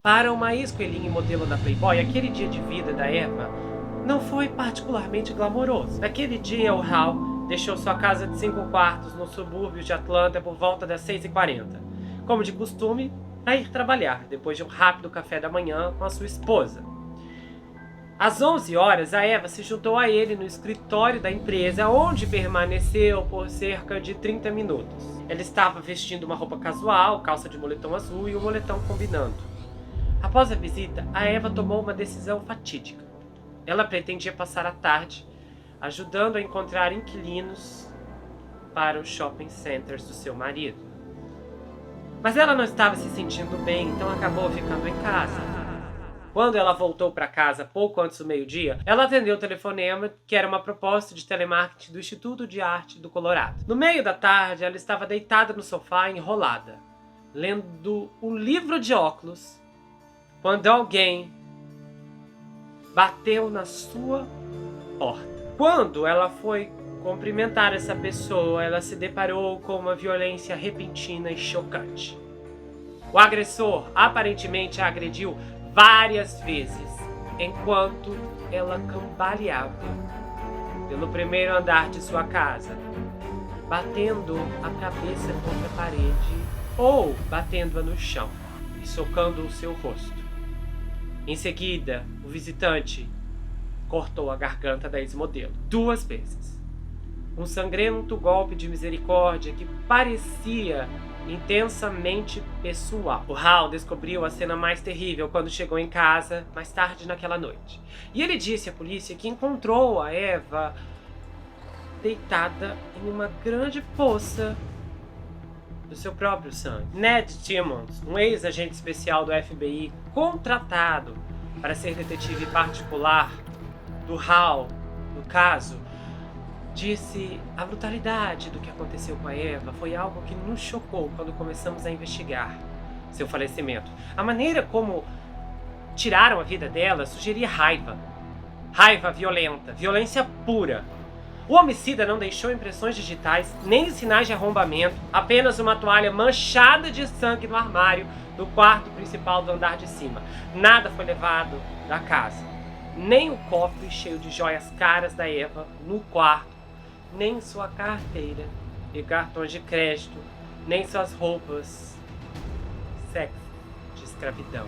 Para uma ex-coelhinha e modelo da Playboy, aquele dia de vida da Eva não foi particularmente glamouroso. Naquele dia, o Hal deixou sua casa de 5 quartos no subúrbio de Atlanta por volta das 6h40, como de costume, para ir trabalhar, depois de um rápido café da manhã com a sua esposa. Às 11 horas, a Eva se juntou a ele no escritório da empresa, onde permaneceu por cerca de 30 minutos. Ela estava vestindo uma roupa casual, calça de moletom azul e o moletom combinando. Após a visita, a Eva tomou uma decisão fatídica. Ela pretendia passar a tarde ajudando a encontrar inquilinos para os shopping centers do seu marido. Mas ela não estava se sentindo bem, então acabou ficando em casa. Quando ela voltou para casa pouco antes do meio-dia, ela atendeu o telefonema, que era uma proposta de telemarketing do Instituto de Arte do Colorado. No meio da tarde, ela estava deitada no sofá, enrolada, lendo um livro de óculos, quando alguém bateu na sua porta. Quando ela foi cumprimentar essa pessoa, ela se deparou com uma violência repentina e chocante. O agressor aparentemente a agrediu várias vezes, enquanto ela cambaleava pelo primeiro andar de sua casa, batendo a cabeça contra a parede ou batendo-a no chão e socando o seu rosto. Em seguida, o visitante cortou a garganta da ex-modelo 2 vezes. Um sangrento golpe de misericórdia que parecia intensamente pessoal. O Hal descobriu a cena mais terrível quando chegou em casa mais tarde naquela noite. E ele disse à polícia que encontrou a Eva deitada em uma grande poça do seu próprio sangue. Ned Timmons, um ex-agente especial do FBI contratado para ser detetive particular do Hal no caso, disse: a brutalidade do que aconteceu com a Eva foi algo que nos chocou quando começamos a investigar seu falecimento. A maneira como tiraram a vida dela sugeria raiva. Raiva violenta, violência pura. O homicida não deixou impressões digitais, nem sinais de arrombamento, apenas uma toalha manchada de sangue no armário do quarto principal do andar de cima. Nada foi levado da casa. Nem o cofre cheio de joias caras da Eva no quarto, nem sua carteira e cartões de crédito, nem suas roupas sexy de escravidão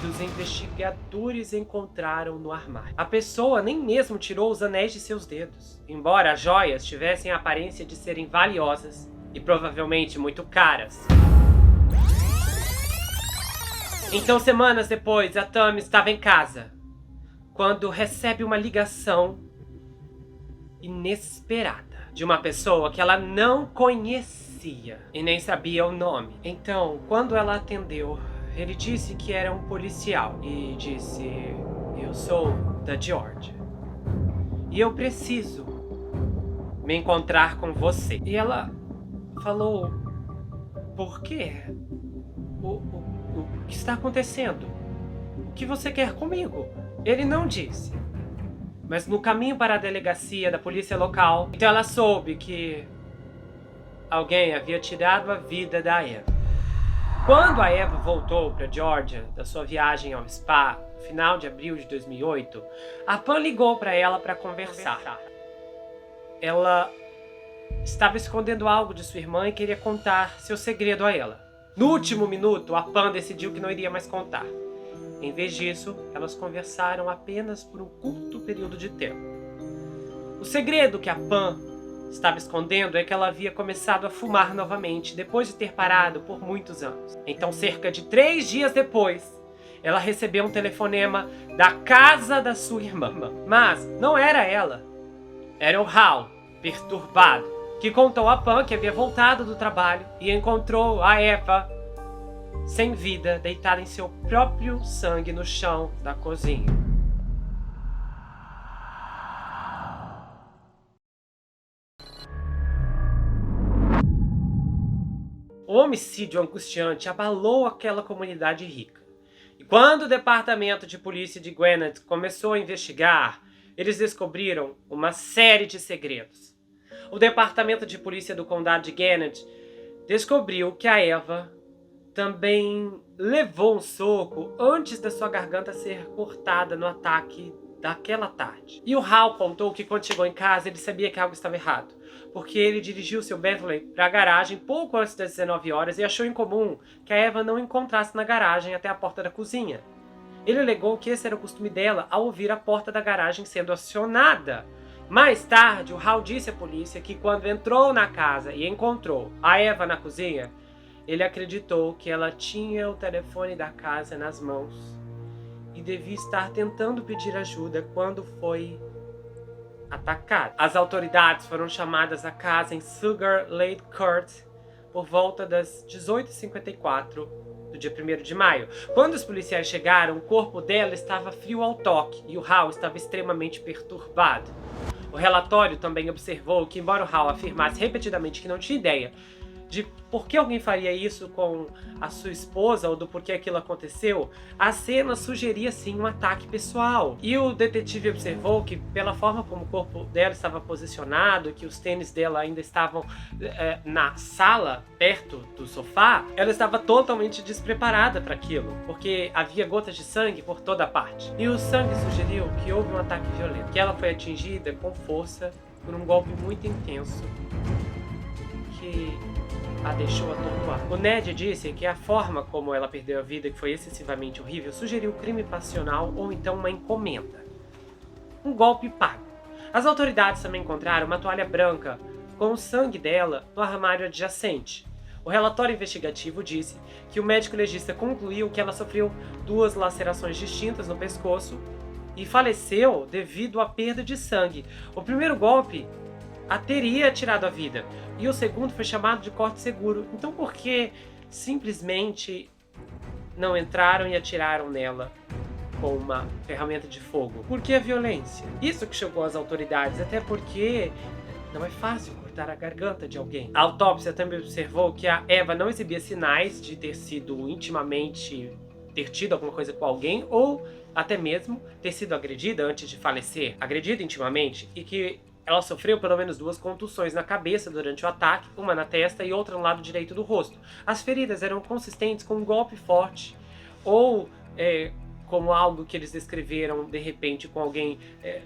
que os investigadores encontraram no armário. A pessoa nem mesmo tirou os anéis de seus dedos, embora as joias tivessem a aparência de serem valiosas e provavelmente muito caras. Então, semanas depois, a Tammy estava em casa, quando recebe uma ligação inesperada de uma pessoa que ela não conhecia e nem sabia o nome. Então, quando ela atendeu, ele disse que era um policial e disse: eu sou da Georgia e eu preciso me encontrar com você. E ela falou: por quê? O que está acontecendo? O que você quer comigo? Ele não disse. Mas no caminho para a delegacia da polícia local, então ela soube que alguém havia tirado a vida da Eva. Quando a Eva voltou para Georgia da sua viagem ao spa, no final de abril de 2008, a Pam ligou para ela para conversar. Ela estava escondendo algo de sua irmã e queria contar seu segredo a ela. No último minuto, a Pam decidiu que não iria mais contar. Em vez disso, elas conversaram apenas por um curto período de tempo. O segredo que a Pam estava escondendo é que ela havia começado a fumar novamente depois de ter parado por muitos anos. Então, cerca de 3 dias depois, ela recebeu um telefonema da casa da sua irmã. Mas não era ela. Era o Hal, perturbado, que contou a Pam que havia voltado do trabalho e encontrou a Eva sem vida, deitada em seu próprio sangue no chão da cozinha. O homicídio angustiante abalou aquela comunidade rica. E quando o departamento de polícia de Gwinnett começou a investigar, eles descobriram uma série de segredos. O departamento de polícia do condado de Gwinnett descobriu que a Eva também levou um soco antes da sua garganta ser cortada no ataque daquela tarde. E o Hal contou que quando chegou em casa ele sabia que algo estava errado, porque ele dirigiu seu Bentley para a garagem pouco antes das 19 horas e achou incomum que a Eva não encontrasse na garagem até a porta da cozinha. Ele alegou que esse era o costume dela ao ouvir a porta da garagem sendo acionada. Mais tarde, o Hal disse à polícia que quando entrou na casa e encontrou a Eva na cozinha, ele acreditou que ela tinha o telefone da casa nas mãos e devia estar tentando pedir ajuda quando foi atacada. As autoridades foram chamadas à casa em Sugar Lake Court por volta das 18h54 do dia 1º de maio. Quando os policiais chegaram, o corpo dela estava frio ao toque e o Hal estava extremamente perturbado. O relatório também observou que, embora o Hal afirmasse repetidamente que não tinha ideia de por que alguém faria isso com a sua esposa ou do porquê aquilo aconteceu, a cena sugeria sim um ataque pessoal. E o detetive observou que, pela forma como o corpo dela estava posicionado, que os tênis dela ainda estavam na sala, perto do sofá, ela estava totalmente despreparada para aquilo, porque havia gotas de sangue por toda a parte. E o sangue sugeriu que houve um ataque violento, que ela foi atingida com força por um golpe muito intenso que a deixou atordoada. O Ned disse que a forma como ela perdeu a vida, que foi excessivamente horrível, sugeriu crime passional ou então uma encomenda. Um golpe pago. As autoridades também encontraram uma toalha branca com o sangue dela no armário adjacente. O relatório investigativo disse que o médico legista concluiu que ela sofreu 2 lacerações distintas no pescoço e faleceu devido à perda de sangue. O primeiro golpe a teria tirado a vida, e o segundo foi chamado de corte seguro. Então por que simplesmente não entraram e atiraram nela com uma ferramenta de fogo? Por que a violência? Isso que chocou as autoridades, até porque não é fácil cortar a garganta de alguém. A autópsia também observou que a Eva não exibia sinais de ter sido ter tido alguma coisa com alguém, ou até mesmo ter sido agredida antes de falecer, agredida intimamente, e que ela sofreu pelo menos 2 contusões na cabeça durante o ataque, uma na testa e outra no lado direito do rosto. As feridas eram consistentes com um golpe forte, ou como algo que eles descreveram de repente com alguém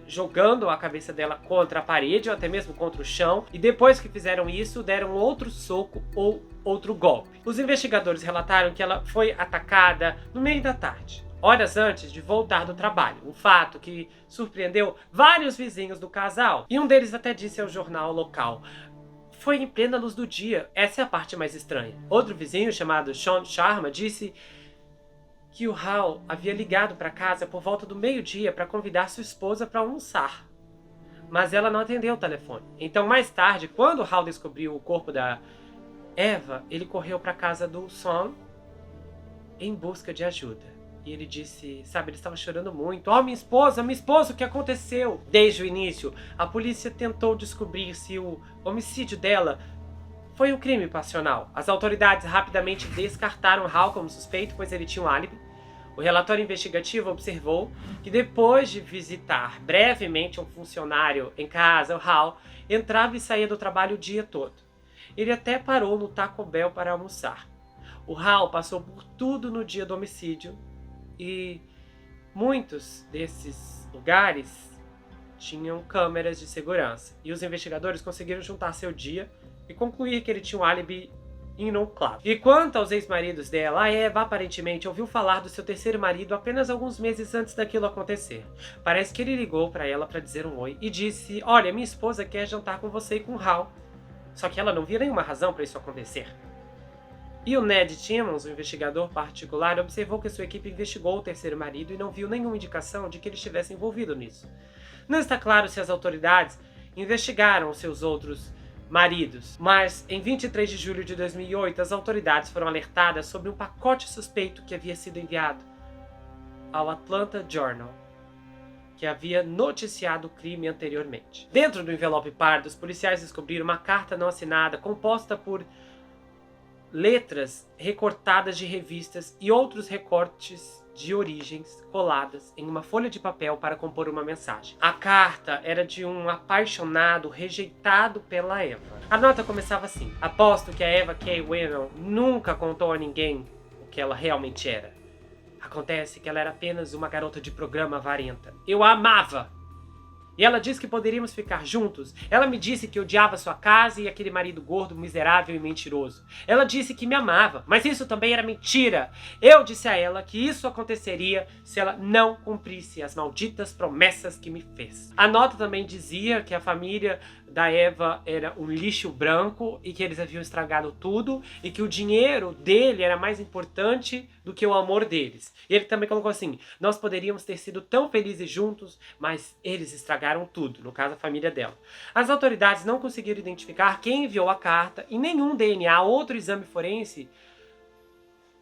jogando a cabeça dela contra a parede ou até mesmo contra o chão, e depois que fizeram isso, deram outro soco ou outro golpe. Os investigadores relataram que ela foi atacada no meio da tarde, horas antes de voltar do trabalho, um fato que surpreendeu vários vizinhos do casal, e um deles até disse ao jornal local: foi em plena luz do dia, essa é a parte mais estranha. Outro vizinho, chamado Sean Sharma, disse que o Hal havia ligado para casa por volta do meio-dia para convidar sua esposa para almoçar, mas ela não atendeu o telefone. Então, mais tarde, quando o Hal descobriu o corpo da Eva, ele correu para a casa do Sean em busca de ajuda. E ele disse, sabe, ele estava chorando muito. Oh, minha esposa, o que aconteceu? Desde o início, a polícia tentou descobrir se o homicídio dela foi um crime passional. As autoridades rapidamente descartaram Hal como suspeito, pois ele tinha um álibi. O relatório investigativo observou que depois de visitar brevemente um funcionário em casa, o Hal entrava e saía do trabalho o dia todo. Ele até parou no Taco Bell para almoçar. O Hal passou por tudo no dia do homicídio, e muitos desses lugares tinham câmeras de segurança. E os investigadores conseguiram juntar seu dia e concluir que ele tinha um álibi inoclável. E quanto aos ex-maridos dela, a Eva aparentemente ouviu falar do seu terceiro marido apenas alguns meses antes daquilo acontecer. Parece que ele ligou para ela para dizer um oi e disse: olha, minha esposa quer jantar com você e com o Hal. Só que ela não via nenhuma razão para isso acontecer. E o Ned Timmons, o investigador particular, observou que sua equipe investigou o terceiro marido e não viu nenhuma indicação de que ele estivesse envolvido nisso. Não está claro se as autoridades investigaram seus outros maridos, mas em 23 de julho de 2008 as autoridades foram alertadas sobre um pacote suspeito que havia sido enviado ao Atlanta Journal, que havia noticiado o crime anteriormente. Dentro do envelope pardo, os policiais descobriram uma carta não assinada composta por letras recortadas de revistas e outros recortes de origens coladas em uma folha de papel para compor uma mensagem. A carta era de um apaixonado rejeitado pela Eva. A nota começava assim: aposto que a Eva K. Winnow nunca contou a ninguém o que ela realmente era. Acontece que ela era apenas uma garota de programa avarenta. Eu a amava! E ela disse que poderíamos ficar juntos. Ela me disse que odiava sua casa e aquele marido gordo, miserável e mentiroso. Ela disse que me amava, mas isso também era mentira. Eu disse a ela que isso aconteceria se ela não cumprisse as malditas promessas que me fez. A nota também dizia que a família da Eva era um lixo branco e que eles haviam estragado tudo e que o dinheiro dele era mais importante do que o amor deles. E ele também colocou assim: nós poderíamos ter sido tão felizes juntos, mas eles estragaram tudo, no caso a família dela. As autoridades não conseguiram identificar quem enviou a carta e nenhum DNA, outro exame forense,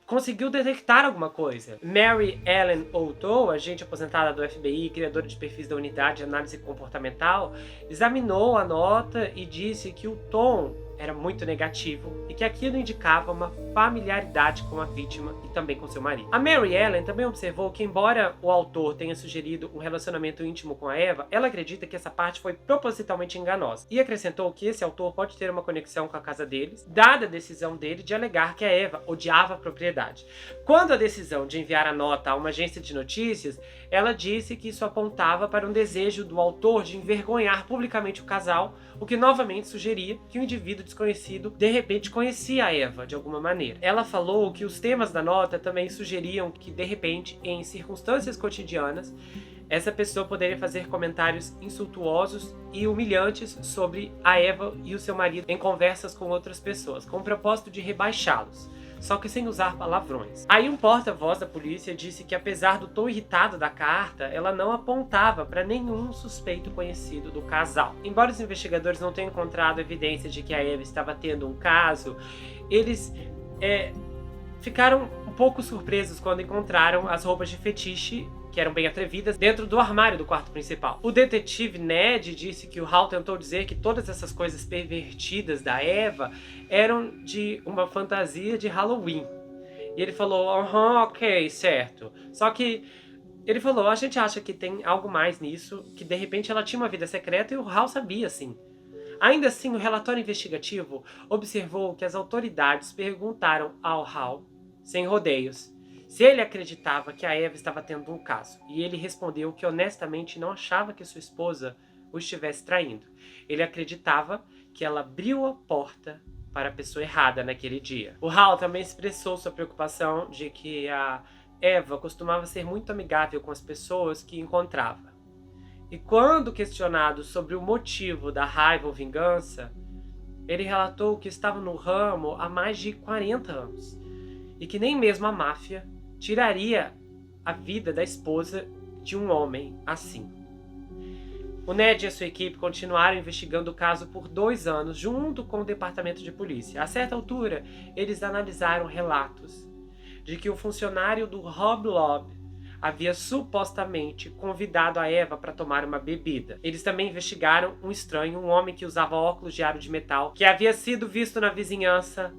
conseguiu detectar alguma coisa. Mary Ellen O'Toole, agente aposentada do FBI e criadora de perfis da Unidade de Análise Comportamental, examinou a nota e disse que o tom era muito negativo e que aquilo indicava uma familiaridade com a vítima e também com seu marido. A Mary Ellen também observou que, embora o autor tenha sugerido um relacionamento íntimo com a Eva, ela acredita que essa parte foi propositalmente enganosa e acrescentou que esse autor pode ter uma conexão com a casa deles, dada a decisão dele de alegar que a Eva odiava a propriedade. Quando a decisão de enviar a nota a uma agência de notícias, ela disse que isso apontava para um desejo do autor de envergonhar publicamente o casal, o que novamente sugeria que o indivíduo desconhecido de repente conhecia a Eva de alguma maneira. Ela falou que os temas da nota também sugeriam que, de repente, em circunstâncias cotidianas, essa pessoa poderia fazer comentários insultuosos e humilhantes sobre a Eva e o seu marido em conversas com outras pessoas, com o propósito de rebaixá-los, só que sem usar palavrões. Aí um porta-voz da polícia disse que, apesar do tom irritado da carta, ela não apontava para nenhum suspeito conhecido do casal. Embora os investigadores não tenham encontrado evidência de que a Eva estava tendo um caso, eles ficaram um pouco surpresos quando encontraram as roupas de fetiche, que eram bem atrevidas, dentro do armário do quarto principal. O detetive Ned disse que o Hall tentou dizer que todas essas coisas pervertidas da Eva eram de uma fantasia de Halloween. E ele falou: ok, certo. Só que ele falou: a gente acha que tem algo mais nisso, que de repente ela tinha uma vida secreta e o Hall sabia, sim. Ainda assim, o relatório investigativo observou que as autoridades perguntaram ao Hall, sem rodeios, se ele acreditava que a Eva estava tendo um caso, e ele respondeu que honestamente não achava que sua esposa o estivesse traindo. Ele acreditava que ela abriu a porta para a pessoa errada naquele dia. O Hall também expressou sua preocupação de que a Eva costumava ser muito amigável com as pessoas que encontrava. E quando questionado sobre o motivo da raiva ou vingança, ele relatou que estava no ramo há mais de 40 anos, e que nem mesmo a máfia tiraria a vida da esposa de um homem assim. O Ned e a sua equipe continuaram investigando o caso por 2 anos, junto com o departamento de polícia. A certa altura, eles analisaram relatos de que o funcionário do Rob Loeb havia supostamente convidado a Eva para tomar uma bebida. Eles também investigaram um estranho, um homem que usava óculos de aro de metal, que havia sido visto na vizinhança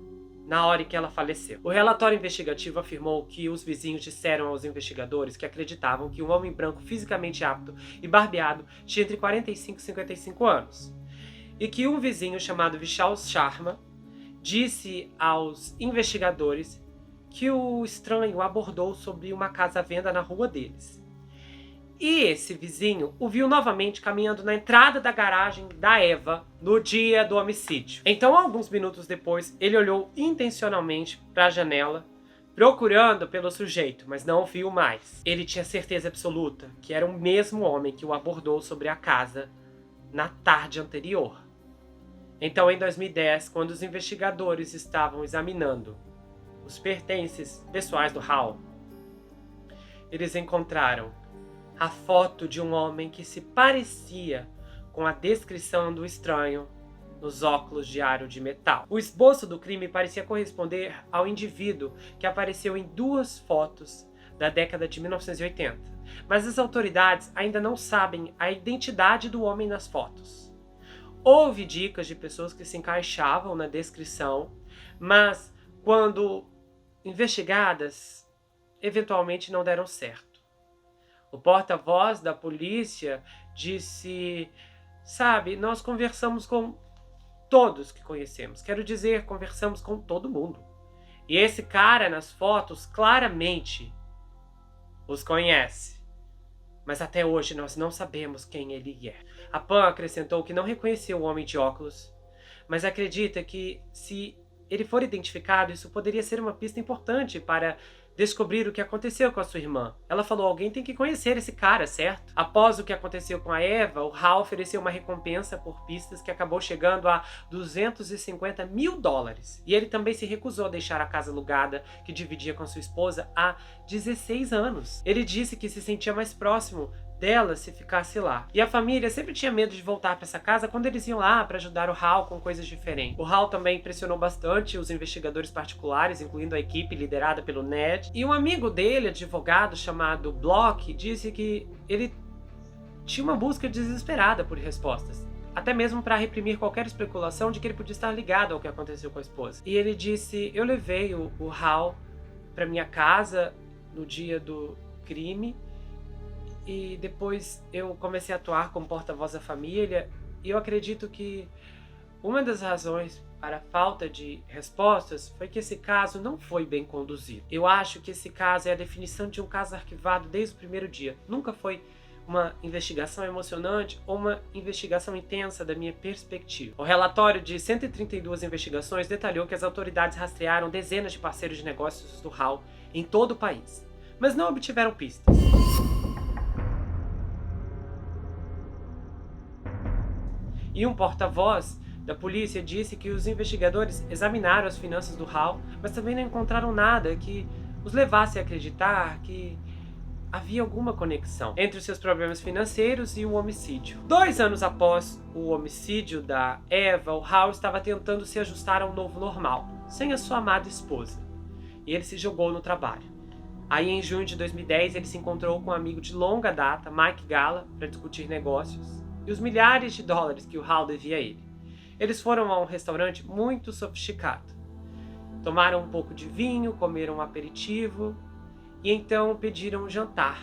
na hora em que ela faleceu. O relatório investigativo afirmou que os vizinhos disseram aos investigadores que acreditavam que um homem branco fisicamente apto e barbeado tinha entre 45 e 55 anos. E que um vizinho chamado Vishal Sharma disse aos investigadores que o estranho abordou sobre uma casa à venda na rua deles. E esse vizinho o viu novamente caminhando na entrada da garagem da Eva no dia do homicídio. Então, alguns minutos depois, ele olhou intencionalmente para a janela, procurando pelo sujeito, mas não o viu mais. Ele tinha certeza absoluta que era o mesmo homem que o abordou sobre a casa na tarde anterior. Então, em 2010, quando os investigadores estavam examinando os pertences pessoais do Hall, eles encontraram a foto de um homem que se parecia com a descrição do estranho nos óculos de aro de metal. O esboço do crime parecia corresponder ao indivíduo que apareceu em 2 fotos da década de 1980, mas as autoridades ainda não sabem a identidade do homem nas fotos. Houve dicas de pessoas que se encaixavam na descrição, mas quando investigadas, eventualmente não deram certo. O porta-voz da polícia disse: sabe, nós conversamos com todos que conhecemos. Quero dizer, conversamos com todo mundo. E esse cara nas fotos claramente os conhece. Mas até hoje nós não sabemos quem ele é. A Pam acrescentou que não reconheceu o homem de óculos, mas acredita que, se ele for identificado, isso poderia ser uma pista importante para descobrir o que aconteceu com a sua irmã. Ela falou: alguém tem que conhecer esse cara, certo? Após o que aconteceu com a Eva, o Hal ofereceu uma recompensa por pistas que acabou chegando a $250 mil. E ele também se recusou a deixar a casa alugada que dividia com sua esposa há 16 anos. Ele disse que se sentia mais próximo dela se ficasse lá. E a família sempre tinha medo de voltar para essa casa quando eles iam lá para ajudar o Hal com coisas diferentes. O Hal também impressionou bastante os investigadores particulares, incluindo a equipe liderada pelo Ned. E um amigo dele, advogado chamado Block, disse que ele tinha uma busca desesperada por respostas, até mesmo para reprimir qualquer especulação de que ele podia estar ligado ao que aconteceu com a esposa. E ele disse: eu levei o Hal para minha casa no dia do crime, e depois eu comecei a atuar como porta-voz da família, e eu acredito que uma das razões para a falta de respostas foi que esse caso não foi bem conduzido. Eu acho que esse caso é a definição de um caso arquivado desde o primeiro dia. Nunca foi uma investigação emocionante ou uma investigação intensa da minha perspectiva. O relatório de 132 investigações detalhou que as autoridades rastrearam dezenas de parceiros de negócios do Hal em todo o país, mas não obtiveram pistas. E um porta-voz da polícia disse que os investigadores examinaram as finanças do Hal, mas também não encontraram nada que os levasse a acreditar que havia alguma conexão entre os seus problemas financeiros e o homicídio. 2 anos após o homicídio da Eva, o Hal estava tentando se ajustar a um novo normal, sem a sua amada esposa. E ele se jogou no trabalho. Aí, em junho de 2010, ele se encontrou com um amigo de longa data, Mike Galla, para discutir negócios e os milhares de dólares que o Hal devia a ele. Eles foram a um restaurante muito sofisticado. Tomaram um pouco de vinho, comeram um aperitivo e então pediram um jantar.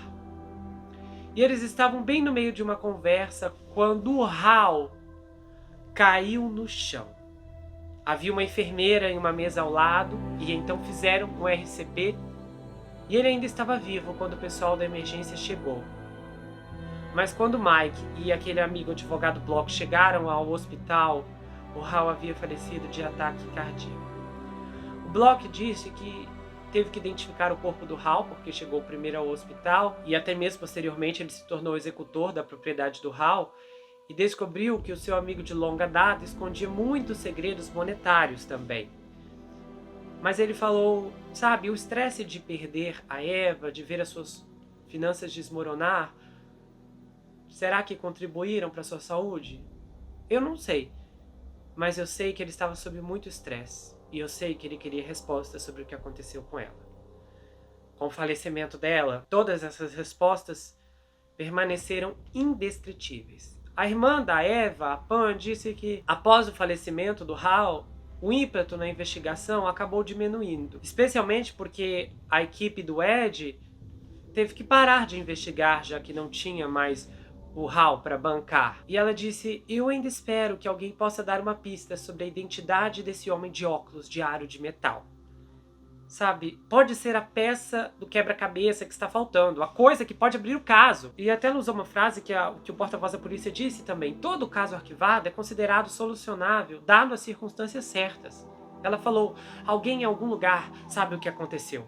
E eles estavam bem no meio de uma conversa quando o Hal caiu no chão. Havia uma enfermeira em uma mesa ao lado e então fizeram um RCP, e ele ainda estava vivo quando o pessoal da emergência chegou. Mas quando Mike e aquele amigo advogado Block chegaram ao hospital, o Hal havia falecido de ataque cardíaco. O Block disse que teve que identificar o corpo do Hal porque chegou primeiro ao hospital, e até mesmo posteriormente ele se tornou executor da propriedade do Hal e descobriu que o seu amigo de longa data escondia muitos segredos monetários também. Mas ele falou: sabe, o estresse de perder a Eva, de ver as suas finanças desmoronar, será que contribuíram para sua saúde? Eu não sei, mas eu sei que ele estava sob muito estresse, e eu sei que ele queria respostas sobre o que aconteceu com ela. Com o falecimento dela, todas essas respostas permaneceram indescritíveis. A irmã da Eva, a Pam, disse que após o falecimento do Hal, o ímpeto na investigação acabou diminuindo, especialmente porque a equipe do Ed teve que parar de investigar, já que não tinha mais o Hal para bancar. E ela disse: eu ainda espero que alguém possa dar uma pista sobre a identidade desse homem de óculos de aro de metal. Sabe, pode ser a peça do quebra-cabeça que está faltando, a coisa que pode abrir o caso. E até ela usou uma frase que o porta-voz da polícia disse também: todo caso arquivado é considerado solucionável, dado as circunstâncias certas. Ela falou: alguém em algum lugar sabe o que aconteceu.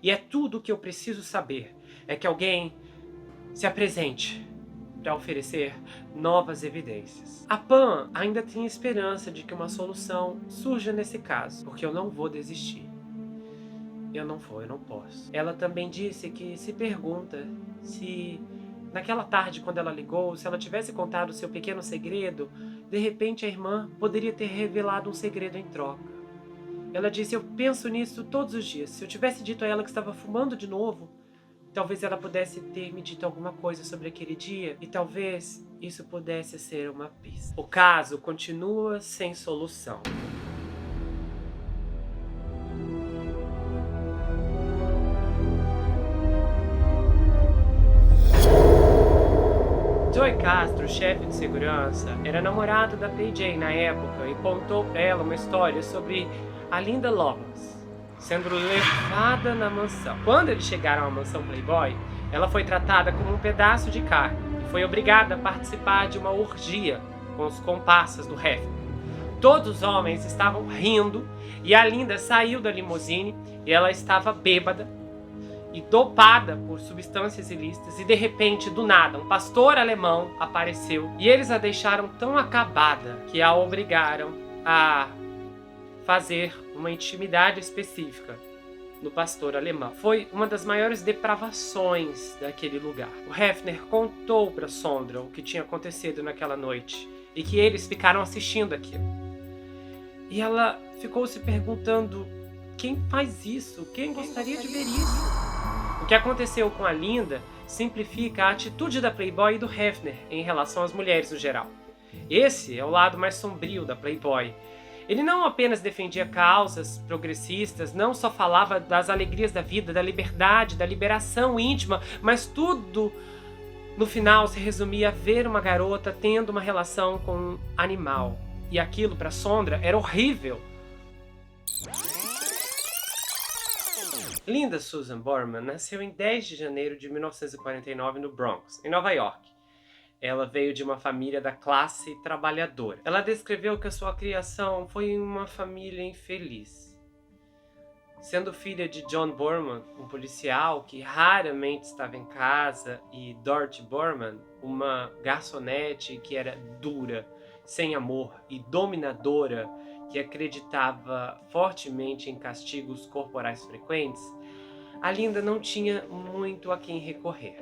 E é tudo o que eu preciso saber, é que alguém se apresente para oferecer novas evidências. A Pam ainda tem esperança de que uma solução surja nesse caso, porque eu não vou desistir. Eu não posso. Ela também disse que se pergunta se, naquela tarde quando ela ligou, se ela tivesse contado o seu pequeno segredo, de repente a irmã poderia ter revelado um segredo em troca. Ela disse: eu penso nisso todos os dias. Se eu tivesse dito a ela que estava fumando de novo, talvez ela pudesse ter me dito alguma coisa sobre aquele dia, e talvez isso pudesse ser uma pista. O caso continua sem solução. Castro, chefe de segurança, era namorado da PJ na época e contou pra ela uma história sobre a Linda Lovelace sendo levada na mansão. Quando eles chegaram à mansão Playboy, ela foi tratada como um pedaço de carne e foi obrigada a participar de uma orgia com os comparsas do Hefner. Todos os homens estavam rindo e a Linda saiu da limusine e ela estava bêbada e dopada por substâncias ilícitas e de repente, do nada, um pastor alemão apareceu e eles a deixaram tão acabada que a obrigaram a fazer uma intimidade específica no pastor alemão. Foi uma das maiores depravações daquele lugar. O Hefner contou para Sondra o que tinha acontecido naquela noite e que eles ficaram assistindo aquilo. E ela ficou se perguntando: quem faz isso? Quem gostaria de ver isso? O que aconteceu com a Linda simplifica a atitude da Playboy e do Hefner em relação às mulheres no geral. Esse é o lado mais sombrio da Playboy. Ele não apenas defendia causas progressistas, não só falava das alegrias da vida, da liberdade, da liberação íntima, mas tudo no final se resumia a ver uma garota tendo uma relação com um animal. E aquilo para Sondra era horrível. Linda Susan Borman nasceu em 10 de janeiro de 1949 no Bronx, em Nova York. Ela veio de uma família da classe trabalhadora. Ela descreveu que a sua criação foi em uma família infeliz. Sendo filha de John Borman, um policial que raramente estava em casa, e Dorothy Borman, uma garçonete que era dura, sem amor e dominadora, que acreditava fortemente em castigos corporais frequentes, a Linda não tinha muito a quem recorrer.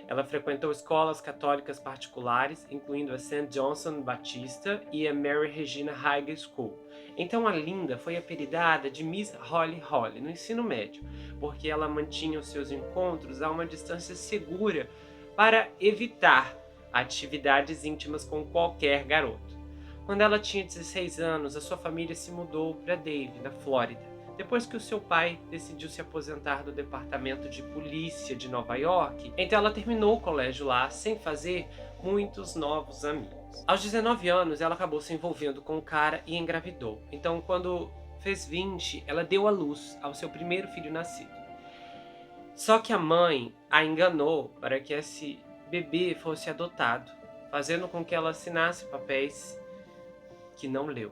Ela frequentou escolas católicas particulares, incluindo a St. Johnson Batista e a Mary Regina High School. Então a Linda foi apelidada de Miss Holly Holly no ensino médio, porque ela mantinha os seus encontros a uma distância segura para evitar atividades íntimas com qualquer garoto. Quando ela tinha 16 anos, a sua família se mudou para Dave, na Flórida, depois que o seu pai decidiu se aposentar do departamento de polícia de Nova York. Então ela terminou o colégio lá sem fazer muitos novos amigos. Aos 19 anos, ela acabou se envolvendo com um cara e engravidou. Então, quando fez 20, ela deu à luz ao seu primeiro filho nascido. Só que a mãe a enganou para que esse bebê fosse adotado, fazendo com que ela assinasse papéis que não leu.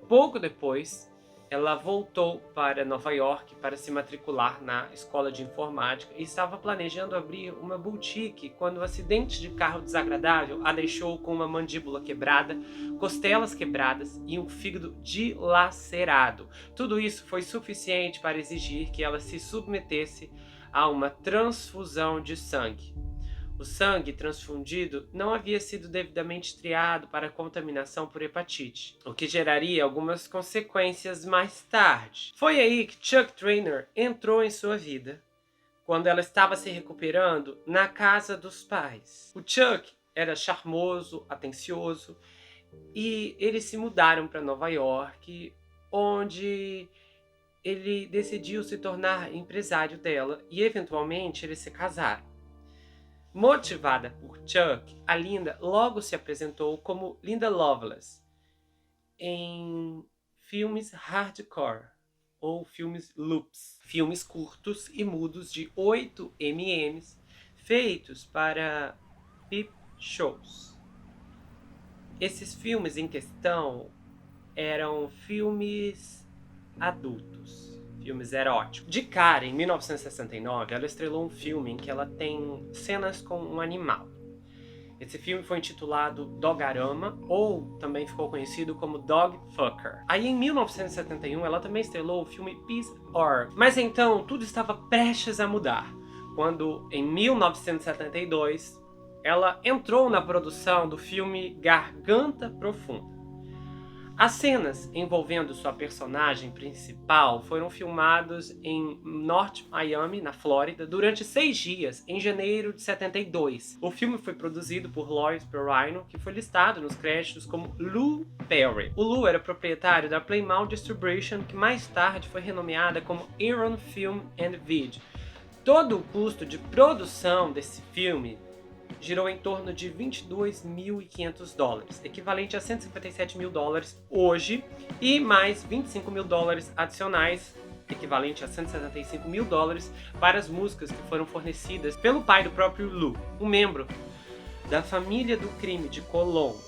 Pouco depois, ela voltou para Nova York para se matricular na escola de informática e estava planejando abrir uma boutique quando um acidente de carro desagradável a deixou com uma mandíbula quebrada, costelas quebradas e um fígado dilacerado. Tudo isso foi suficiente para exigir que ela se submetesse a uma transfusão de sangue. O sangue transfundido não havia sido devidamente triado para contaminação por hepatite, o que geraria algumas consequências mais tarde. Foi aí que Chuck Traynor entrou em sua vida, quando ela estava se recuperando na casa dos pais. O Chuck era charmoso, atencioso, e eles se mudaram para Nova York, onde ele decidiu se tornar empresário dela e eventualmente eles se casaram. Motivada por Chuck, a Linda logo se apresentou como Linda Lovelace em filmes hardcore ou filmes loops, filmes curtos e mudos de 8 mm feitos para peep shows. Esses filmes em questão eram filmes adultos, filmes eróticos. De cara, em 1969, ela estrelou um filme em que ela tem cenas com um animal. Esse filme foi intitulado Dogarama, ou também ficou conhecido como Dog Fucker. Aí em 1971 ela também estrelou o filme Peace Org. Mas então tudo estava prestes a mudar, quando em 1972 ela entrou na produção do filme Garganta Profunda. As cenas envolvendo sua personagem principal foram filmadas em North Miami, na Flórida, durante 6 dias, em janeiro de 72. O filme foi produzido por Lawrence Perrino, que foi listado nos créditos como Lou Perry. O Lou era proprietário da Plymouth Distribution, que mais tarde foi renomeada como Aaron Film and Video. Todo o custo de produção desse filme girou em torno de 22.500 dólares, equivalente a 157 mil dólares hoje, e mais 25 mil dólares adicionais, equivalente a 175 mil dólares, para as músicas que foram fornecidas pelo pai do próprio Lou, um membro da família do crime de Cologne.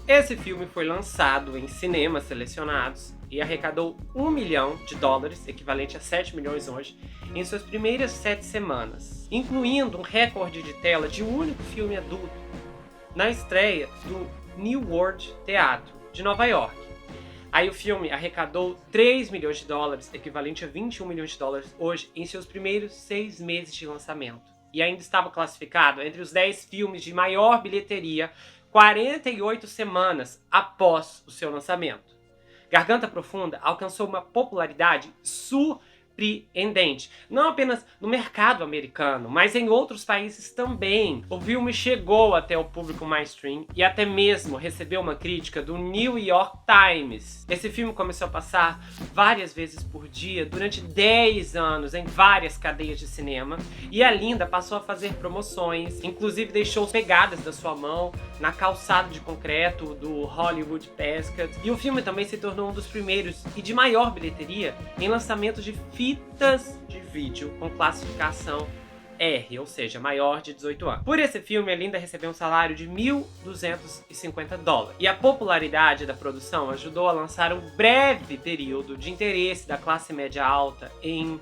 Esse filme foi lançado em cinemas selecionados e arrecadou 1 milhão de dólares, equivalente a 7 milhões hoje, em suas primeiras 7 semanas, incluindo um recorde de tela de um único filme adulto na estreia do New World Teatro de Nova York. Aí o filme arrecadou 3 milhões de dólares, equivalente a 21 milhões de dólares hoje, em seus primeiros 6 meses de lançamento. E ainda estava classificado entre os 10 filmes de maior bilheteria 48 semanas após o seu lançamento. Garganta Profunda alcançou uma popularidade surpreendente, não apenas no mercado americano, mas em outros países também. O filme chegou até o público mainstream e até mesmo recebeu uma crítica do New York Times. Esse filme começou a passar várias vezes por dia durante 10 anos em várias cadeias de cinema, e a Linda passou a fazer promoções, inclusive deixou pegadas da sua mão na calçada de concreto do Hollywood Basket, e o filme também se tornou um dos primeiros e de maior bilheteria em lançamento de fitas de vídeo com classificação R, ou seja, maior de 18 anos. Por esse filme, a Linda recebeu um salário de 1.250 dólares. E a popularidade da produção ajudou a lançar um breve período de interesse da classe média alta em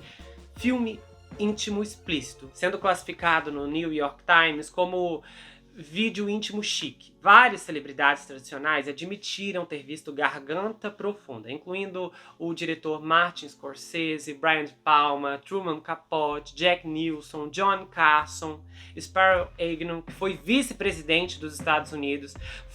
filme íntimo explícito, sendo classificado no New York Times como vídeo íntimo chique. Várias celebridades tradicionais admitiram ter visto Garganta Profunda, incluindo o diretor Martin Scorsese, Brian De Palma, Truman Capote, Jack Nicholson, John Carson, Spiro Agnew, que foi vice-presidente dos Estados Unidos,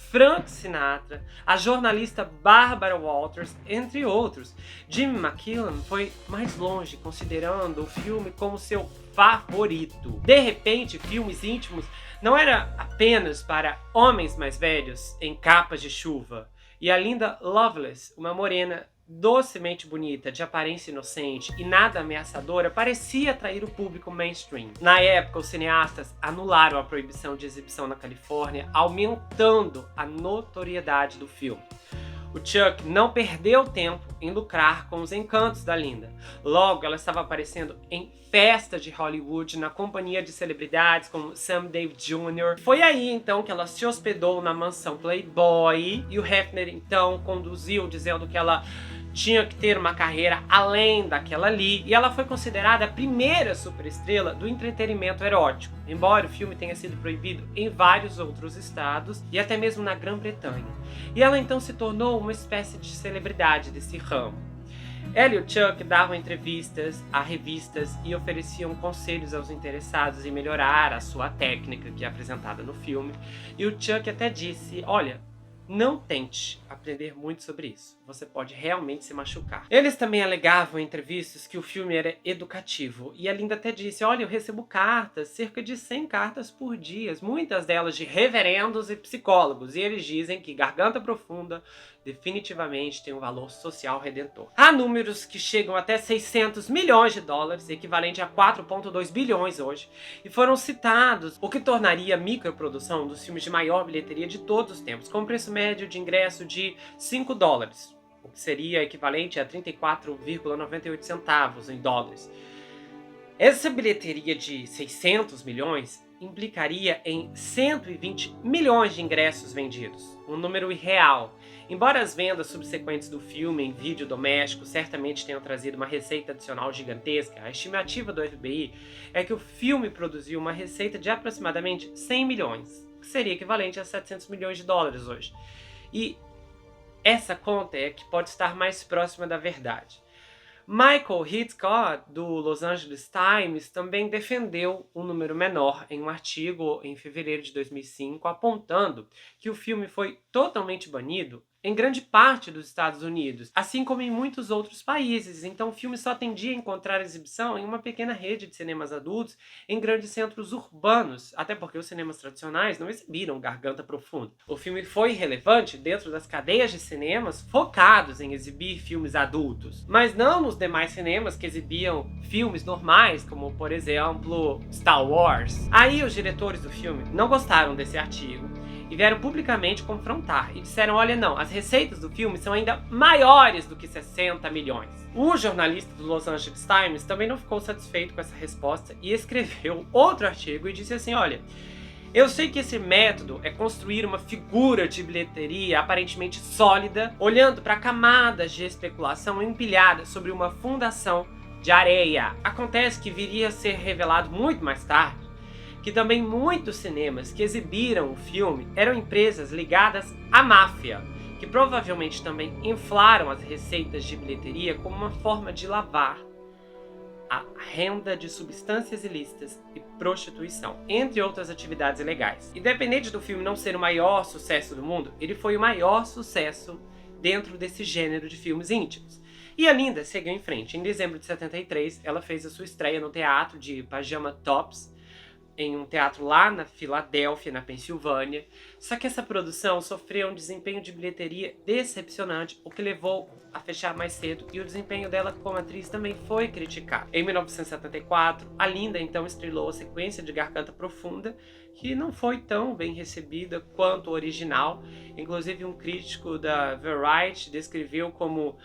Frank Sinatra, a jornalista Barbara Walters, entre outros. Jimmy McKellen foi mais longe, considerando o filme como seu favorito. De repente, filmes íntimos não era apenas para homens mais velhos em capas de chuva. E a Linda Lovelace, uma morena docemente bonita, de aparência inocente e nada ameaçadora, parecia atrair o público mainstream. Na época, os cineastas anularam a proibição de exibição na Califórnia, aumentando a notoriedade do filme. O Chuck não perdeu tempo em lucrar com os encantos da Linda. Logo, ela estava aparecendo em festas de Hollywood na companhia de celebridades como Sam Davis Jr. Foi aí, então, que ela se hospedou na mansão Playboy, e o Hefner, então, conduziu dizendo que ela tinha que ter uma carreira além daquela ali, e ela foi considerada a primeira superestrela do entretenimento erótico, embora o filme tenha sido proibido em vários outros estados e até mesmo na Grã-Bretanha. E ela então se tornou uma espécie de celebridade desse ramo. Ela e o Chuck davam entrevistas a revistas e ofereciam conselhos aos interessados em melhorar a sua técnica, que é apresentada no filme, e o Chuck até disse: olha, não tente aprender muito sobre isso. Você pode realmente se machucar. Eles também alegavam em entrevistas que o filme era educativo. E a Linda até disse: olha, eu recebo cartas, cerca de 100 cartas por dia, muitas delas de reverendos e psicólogos. E eles dizem que Garganta Profunda definitivamente tem um valor social redentor. Há números que chegam até 600 milhões de dólares, equivalente a 4,2 bilhões hoje, e foram citados, o que tornaria a microprodução dos filmes de maior bilheteria de todos os tempos, com preço médio de ingresso de 5 dólares, o que seria equivalente a 34,98 centavos em dólares. Essa bilheteria de 600 milhões implicaria em 120 milhões de ingressos vendidos, um número irreal. Embora as vendas subsequentes do filme em vídeo doméstico certamente tenham trazido uma receita adicional gigantesca, a estimativa do FBI é que o filme produziu uma receita de aproximadamente 100 milhões, que seria equivalente a 700 milhões de dólares hoje. E essa conta é que pode estar mais próxima da verdade. Michael Hitchcock, do Los Angeles Times, também defendeu um número menor em um artigo em fevereiro de 2005, apontando que o filme foi totalmente banido em grande parte dos Estados Unidos, assim como em muitos outros países. Então o filme só tendia a encontrar exibição em uma pequena rede de cinemas adultos em grandes centros urbanos, até porque os cinemas tradicionais não exibiram Garganta Profunda. O filme foi relevante dentro das cadeias de cinemas focados em exibir filmes adultos, mas não nos demais cinemas que exibiam filmes normais, como por exemplo Star Wars. Aí os diretores do filme não gostaram desse artigo e vieram publicamente confrontar e disseram: olha, não, as receitas do filme são ainda maiores do que 60 milhões. O jornalista do Los Angeles Times também não ficou satisfeito com essa resposta e escreveu outro artigo e disse assim: olha, eu sei que esse método é construir uma figura de bilheteria aparentemente sólida, olhando para camadas de especulação empilhadas sobre uma fundação de areia. Acontece que viria a ser revelado muito mais tarde que também muitos cinemas que exibiram o filme eram empresas ligadas à máfia, que provavelmente também inflaram as receitas de bilheteria como uma forma de lavar a renda de substâncias ilícitas e prostituição, entre outras atividades ilegais. Independente do filme não ser o maior sucesso do mundo, ele foi o maior sucesso dentro desse gênero de filmes íntimos. E a Linda seguiu em frente. Em dezembro de 73, ela fez a sua estreia no teatro de Pajama Tops, em um teatro lá na Filadélfia, na Pensilvânia. Só que essa produção sofreu um desempenho de bilheteria decepcionante, o que levou a fechar mais cedo, e o desempenho dela como atriz também foi criticado. Em 1974, a Linda então estrelou a sequência de Garganta Profunda, que não foi tão bem recebida quanto o original. Inclusive um crítico da Variety descreveu como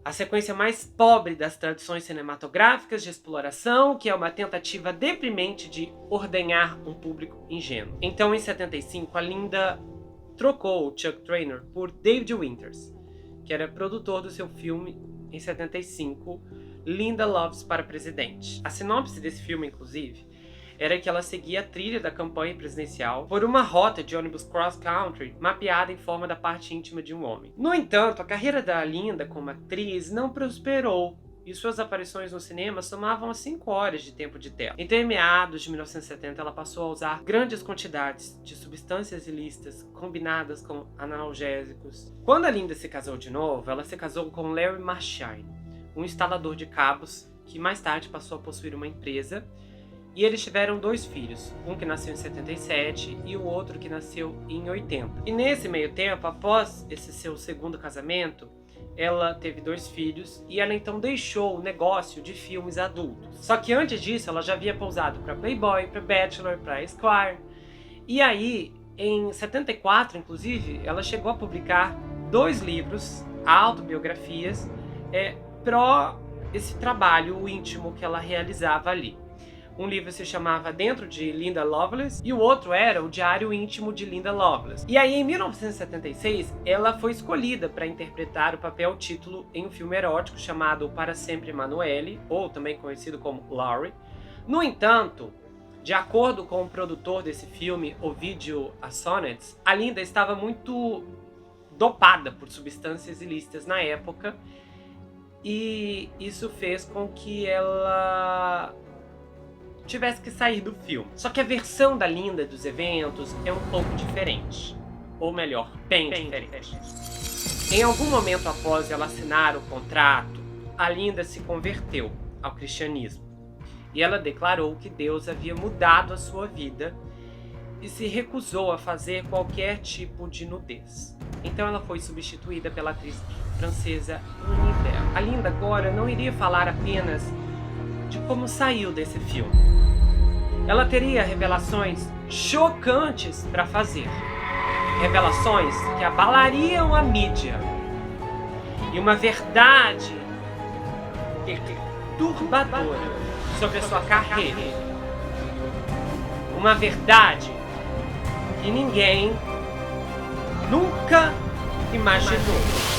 a sequência mais pobre das tradições cinematográficas de exploração, que é uma tentativa deprimente de ordenhar um público ingênuo. Então, em 75, a Linda trocou o Chuck Traynor por David Winters, que era produtor do seu filme em 75, Linda Loves para Presidente. A sinopse desse filme, inclusive, era que ela seguia a trilha da campanha presidencial por uma rota de ônibus cross-country mapeada em forma da parte íntima de um homem. No entanto, a carreira da Linda como atriz não prosperou e suas aparições no cinema somavam a 5 horas de tempo de tela. Então, em meados de 1970, ela passou a usar grandes quantidades de substâncias ilícitas combinadas com analgésicos. Quando a Linda se casou de novo, ela se casou com Larry Marshine, um instalador de cabos que mais tarde passou a possuir uma empresa. E eles tiveram 2 filhos, um que nasceu em 77 e o outro que nasceu em 80. E nesse meio tempo, após esse seu segundo casamento, ela teve 2 filhos e ela então deixou o negócio de filmes adultos. Só que antes disso, ela já havia pousado para Playboy, para Bachelor, para Esquire. E aí, em 74, inclusive, ela chegou a publicar 2 livros, autobiografias, pró esse trabalho íntimo que ela realizava ali. Um livro se chamava Dentro de Linda Lovelace e o outro era O Diário Íntimo de Linda Lovelace. E aí, em 1976, ela foi escolhida para interpretar o papel título em um filme erótico chamado Para Sempre Emanuele, ou também conhecido como Laurie. No entanto, de acordo com o produtor desse filme, Ovidio Assonets, a Linda estava muito dopada por substâncias ilícitas na época, e isso fez com que ela tivesse que sair do filme. Só que a versão da Linda dos eventos é um pouco diferente. Ou melhor, bem diferente. Em algum momento após ela assinar o contrato, a Linda se converteu ao cristianismo. E ela declarou que Deus havia mudado a sua vida e se recusou a fazer qualquer tipo de nudez. Então ela foi substituída pela atriz francesa Univers. A Linda agora não iria falar apenas de como saiu desse filme. Ela teria revelações chocantes para fazer. Revelações que abalariam a mídia. E uma verdade perturbadora sobre a sua carreira. Uma verdade que ninguém nunca imaginou.